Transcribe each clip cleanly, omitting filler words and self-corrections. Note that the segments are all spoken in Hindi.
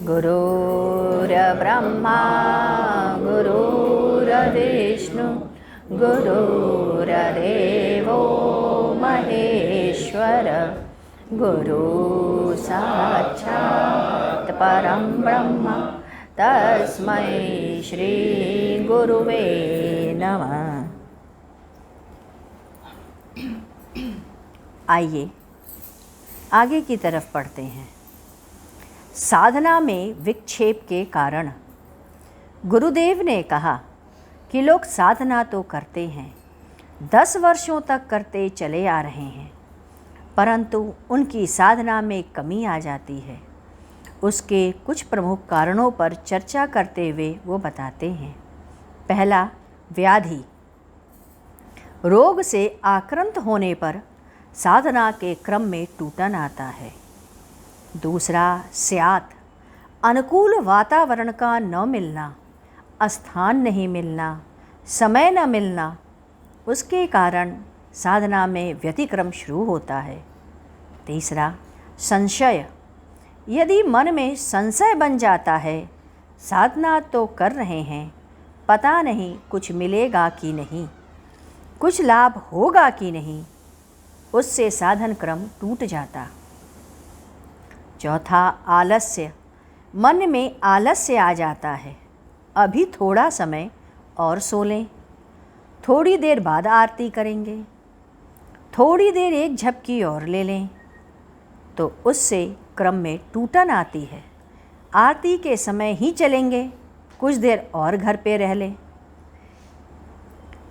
गुरुर्ब्रह्मा गुरुर्विष्णु गुरुर्देवो महेश्वर गुरु साक्षात् परं ब्रह्म तस्मै श्री गुरुवे नमः। आइए आगे की तरफ पढ़ते हैं। साधना में विक्षेप के कारण गुरुदेव ने कहा कि लोग साधना तो करते हैं, 10 वर्षों तक करते चले आ रहे हैं, परंतु उनकी साधना में कमी आ जाती है। उसके कुछ प्रमुख कारणों पर चर्चा करते हुए वो बताते हैं। पहला, व्याधि। रोग से आक्रांत होने पर साधना के क्रम में टूटन आता है। दूसरा, स्यात्। अनुकूल वातावरण का न मिलना, स्थान नहीं मिलना, समय न मिलना, उसके कारण साधना में व्यतिक्रम शुरू होता है। तीसरा, संशय। यदि मन में संशय बन जाता है, साधना तो कर रहे हैं, पता नहीं कुछ मिलेगा कि नहीं, कुछ लाभ होगा कि नहीं, उससे साधन क्रम टूट जाता। चौथा, आलस्य। मन में आलस्य आ जाता है, अभी थोड़ा समय और सो लें, थोड़ी देर बाद आरती करेंगे, थोड़ी देर एक झपकी और ले लें, तो उससे क्रम में टूटन आती है। आरती के समय ही चलेंगे, कुछ देर और घर पे रह लें।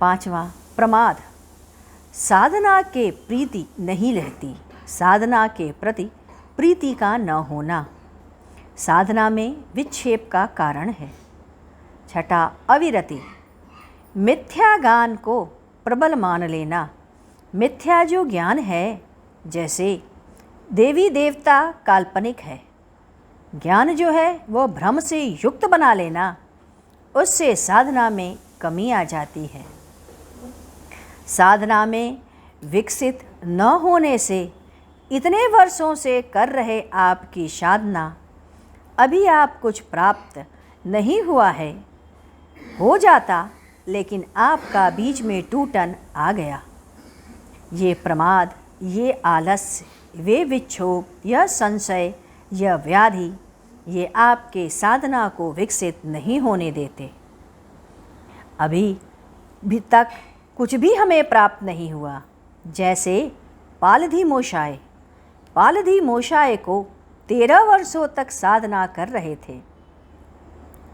पांचवा, प्रमाद। साधना के प्रीति नहीं रहती, साधना के प्रति प्रीति का न होना साधना में विक्षेप का कारण है। छठा, अविरति। मिथ्या ज्ञान को प्रबल मान लेना। मिथ्या जो ज्ञान है, जैसे देवी देवता काल्पनिक है, ज्ञान जो है वो भ्रम से युक्त बना लेना, उससे साधना में कमी आ जाती है। साधना में विकसित न होने से इतने वर्षों से कर रहे आपकी साधना, अभी आप कुछ प्राप्त नहीं हुआ है, हो जाता, लेकिन आपका बीच में टूटन आ गया। ये प्रमाद, ये आलस्य, वे विक्षोभ, यह संशय, यह व्याधि, ये आपके साधना को विकसित नहीं होने देते। अभी भी तक कुछ भी हमें प्राप्त नहीं हुआ। जैसे पालधी मोशाय। पालधी मोशाय को 13 वर्षों तक साधना कर रहे थे।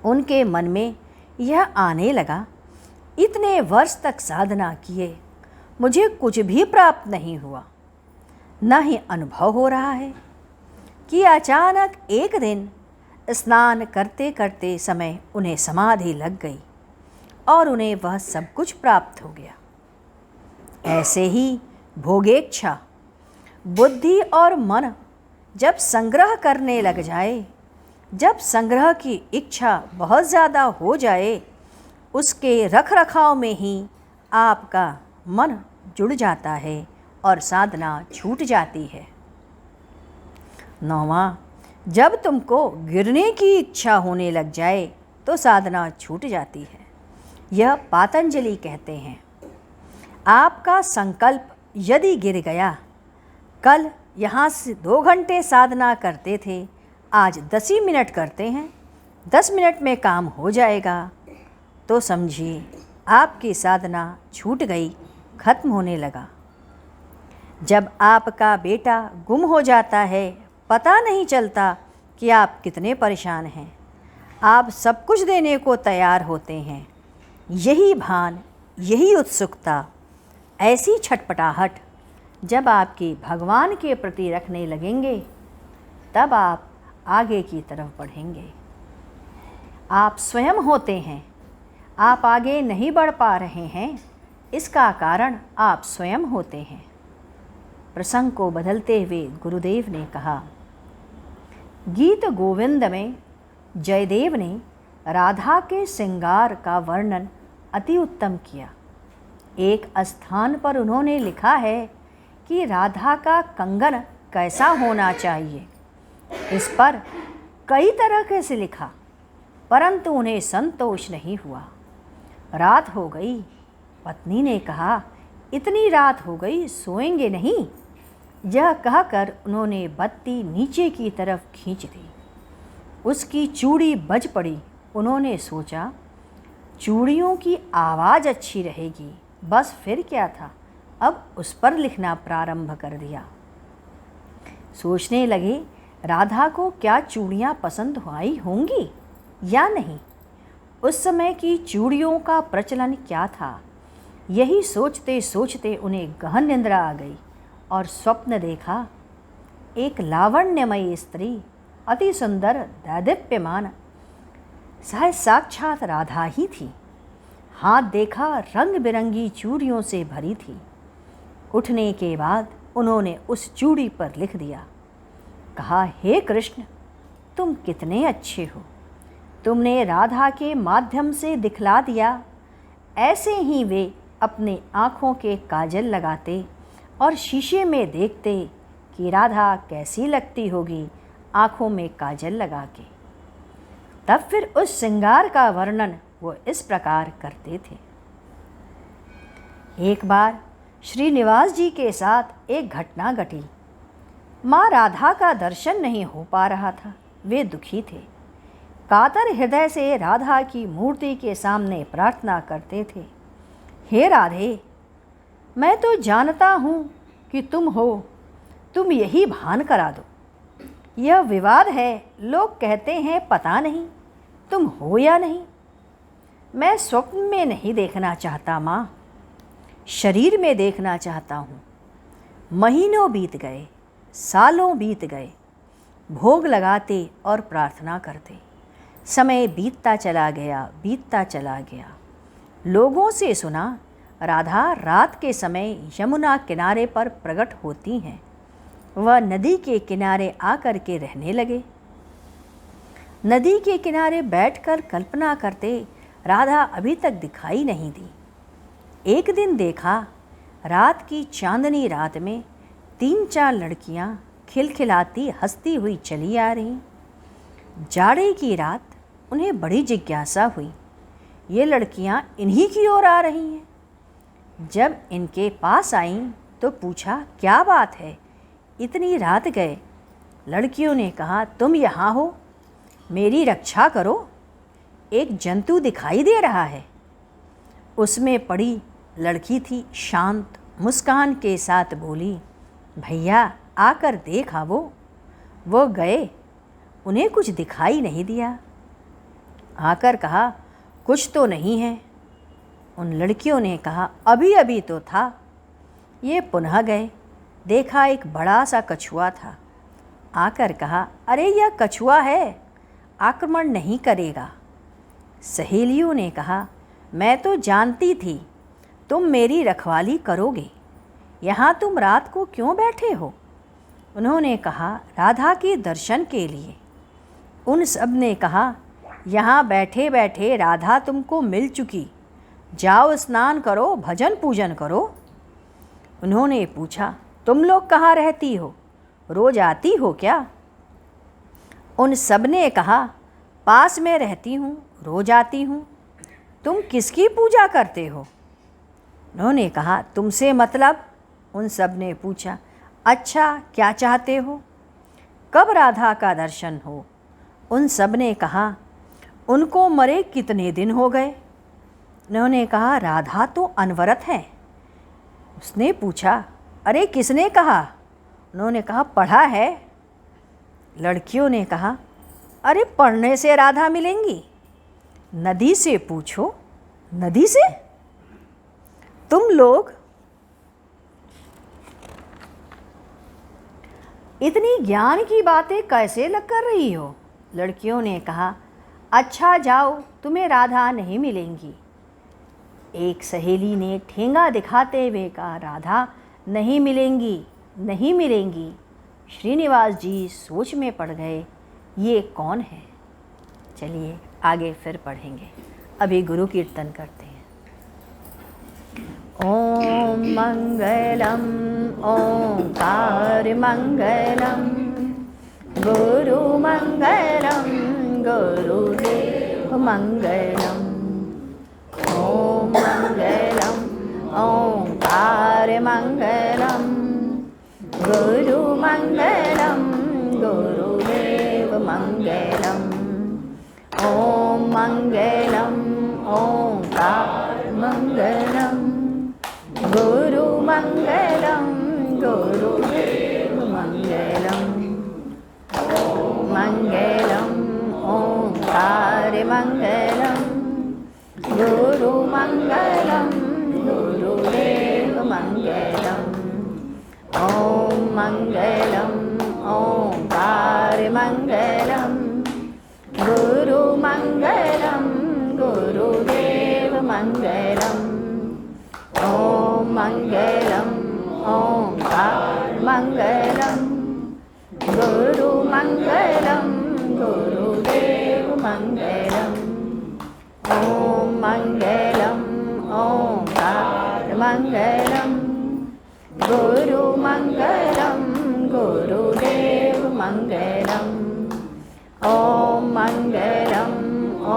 उनके मन में यह आने लगा, इतने वर्ष तक साधना किए, मुझे कुछ भी प्राप्त नहीं हुआ, न ही अनुभव हो रहा है, कि अचानक एक दिन स्नान करते करते समय उन्हें समाधि लग गई और उन्हें वह सब कुछ प्राप्त हो गया। ऐसे ही भोगेच्छा, बुद्धि और मन जब संग्रह करने लग जाए, जब संग्रह की इच्छा बहुत ज़्यादा हो जाए, उसके रख रखाव में ही आपका मन जुड़ जाता है और साधना छूट जाती है। 9वां, जब तुमको गिरने की इच्छा होने लग जाए तो साधना छूट जाती है। यह पातंजलि कहते हैं। आपका संकल्प यदि गिर गया, कल यहाँ से 2 घंटे साधना करते थे, आज 10 ही मिनट करते हैं, 10 मिनट में काम हो जाएगा, तो समझिए आपकी साधना छूट गई, खत्म होने लगा। जब आपका बेटा गुम हो जाता है, पता नहीं चलता कि आप कितने परेशान हैं, आप सब कुछ देने को तैयार होते हैं। यही भान, यही उत्सुकता, ऐसी छटपटाहट जब आपकी भगवान के प्रति रखने लगेंगे, तब आप आगे की तरफ बढ़ेंगे। आप स्वयं होते हैं, आप आगे नहीं बढ़ पा रहे हैं, इसका कारण आप स्वयं होते हैं। प्रसंग को बदलते हुए गुरुदेव ने कहा, गीत गोविंद में जयदेव ने राधा के श्रृंगार का वर्णन अति उत्तम किया। एक स्थान पर उन्होंने लिखा है कि राधा का कंगन कैसा होना चाहिए। इस पर कई तरह से लिखा, परंतु उन्हें संतोष नहीं हुआ। रात हो गई। पत्नी ने कहा, इतनी रात हो गई, सोएंगे नहीं? यह कहकर उन्होंने बत्ती नीचे की तरफ खींच दी। उसकी चूड़ी बज पड़ी। उन्होंने सोचा, चूड़ियों की आवाज़ अच्छी रहेगी, बस फिर क्या था। अब उस पर लिखना प्रारंभ कर दिया। सोचने लगे, राधा को क्या चूड़ियाँ पसंद आई होंगी या नहीं। उस समय की चूड़ियों का प्रचलन क्या था, यही सोचते सोचते उन्हें गहन निंद्रा आ गई और स्वप्न देखा। एक लावण्यमयी स्त्री, अति सुंदर, दैदीप्यमान, शायद साक्षात राधा ही थी। हाथ देखा, रंग बिरंगी चूड़ियों से भरी थी। उठने के बाद उन्होंने उस चूड़ी पर लिख दिया। कहा, हे कृष्ण, तुम कितने अच्छे हो, तुमने राधा के माध्यम से दिखला दिया। ऐसे ही वे अपने आँखों के काजल लगाते और शीशे में देखते कि राधा कैसी लगती होगी आँखों में काजल लगा के। तब फिर उस श्रृंगार का वर्णन वो इस प्रकार करते थे। एक बार श्रीनिवास जी के साथ एक घटना घटी। माँ राधा का दर्शन नहीं हो पा रहा था। वे दुखी थे। कातर हृदय से राधा की मूर्ति के सामने प्रार्थना करते थे, हे राधे, मैं तो जानता हूँ कि तुम हो, तुम यही भान करा दो। यह विवाद है, लोग कहते हैं पता नहीं तुम हो या नहीं। मैं स्वप्न में नहीं देखना चाहता माँ, शरीर में देखना चाहता हूँ। महीनों बीत गए, सालों बीत गए, भोग लगाते और प्रार्थना करते। समय बीतता चला गया, बीतता चला गया। लोगों से सुना, राधा रात के समय यमुना किनारे पर प्रकट होती हैं। वह नदी के किनारे आकर के रहने लगे। नदी के किनारे बैठकर कल्पना करते, राधा अभी तक दिखाई नहीं दी। एक दिन देखा, रात की चांदनी रात में 3-4 लड़कियां खिलखिलाती हंसती हुई चली आ रहीं। जाड़े की रात, उन्हें बड़ी जिज्ञासा हुई, ये लड़कियां इन्हीं की ओर आ रही हैं। जब इनके पास आईं तो पूछा, क्या बात है, इतनी रात गए? लड़कियों ने कहा, तुम यहाँ हो, मेरी रक्षा करो, एक जंतु दिखाई दे रहा है। उसमें पड़ी लड़की थी, शांत मुस्कान के साथ बोली, भैया आकर देखा। वो गए, उन्हें कुछ दिखाई नहीं दिया। आकर कहा, कुछ तो नहीं है। उन लड़कियों ने कहा, अभी अभी तो था। ये पुनः गए, देखा एक बड़ा सा कछुआ था। आकर कहा, अरे यह कछुआ है, आक्रमण नहीं करेगा। सहेलियों ने कहा, मैं तो जानती थी तुम मेरी रखवाली करोगे, यहाँ तुम रात को क्यों बैठे हो? उन्होंने कहा, राधा के दर्शन के लिए। उन सब ने कहा, यहाँ बैठे बैठे राधा तुमको मिल चुकी, जाओ स्नान करो, भजन पूजन करो। उन्होंने पूछा, तुम लोग कहाँ रहती हो, रोज आती हो क्या? उन सब ने कहा, पास में रहती हूँ, रोज आती हूँ। तुम किसकी पूजा करते हो? उन्होंने कहा, तुमसे मतलब? उन सब ने पूछा, अच्छा क्या चाहते हो? कब राधा का दर्शन हो? उन सब ने कहा, उनको मरे कितने दिन हो गए? उन्होंने कहा, राधा तो अनवरत है। उसने पूछा, अरे किसने कहा? उन्होंने कहा, पढ़ा है। लड़कियों ने कहा, अरे पढ़ने से राधा मिलेंगी? नदी से पूछो। नदी से? तुम लोग इतनी ज्ञान की बातें कैसे लग कर रही हो? लड़कियों ने कहा, अच्छा जाओ, तुम्हें राधा नहीं मिलेंगी। एक सहेली ने ठेंगा दिखाते हुए कहा, राधा नहीं मिलेंगी, नहीं मिलेंगी। श्रीनिवास जी सोच में पड़ गए, ये कौन है? चलिए आगे फिर पढ़ेंगे। अभी गुरु कीर्तन करते हैं। ओम मंगलम ओंकार मंगलम गुरुमङ्गलं गुरुदेवमङ्गलम् ॐ मङ्गलम् ओङ्कारमङ्गलं गुरुमङ्गलं गुरुदेवमङ्गलम् ॐ मङ्गलम् ओङ्कारमङ्गलं गुरुमङ्गलं गुरुदेवमङ्गलम् मङ्गलम् ओङ्कारमङ्गलं गुरुमङ्गलं गुरुदेवमङ्गलम् ॐ मङ्गलम् ओङ्कारमङ्गलं गुरुमङ्गलं गुरुदेवमङ्गलम् ॐ मङ्गलम् ओङ्कारमङ्गलं गुरुमङ्गलं गुरुदेवमङ्गलम् ॐ मङ्गलम् ओङ्कारमङ्गलं गुरुमङ्गलं गुरुदेवमङ्गलम् ॐ मङ्गलम्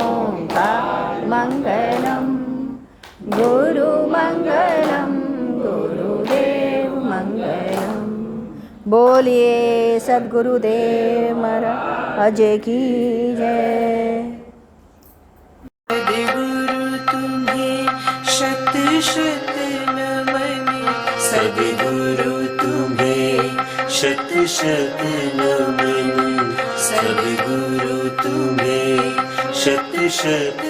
ओङ्कारमङ्गलं गुरुमङ्गलं गुरुदेवमङ्गलम्। बोलिए सद्गुरुदेव महाराज की जय। सद्गुरु तुम्हें शत शत नमन, सद्गुरु तुम्हें शत शत नमन, सद्गुरु तुम्हें शत शत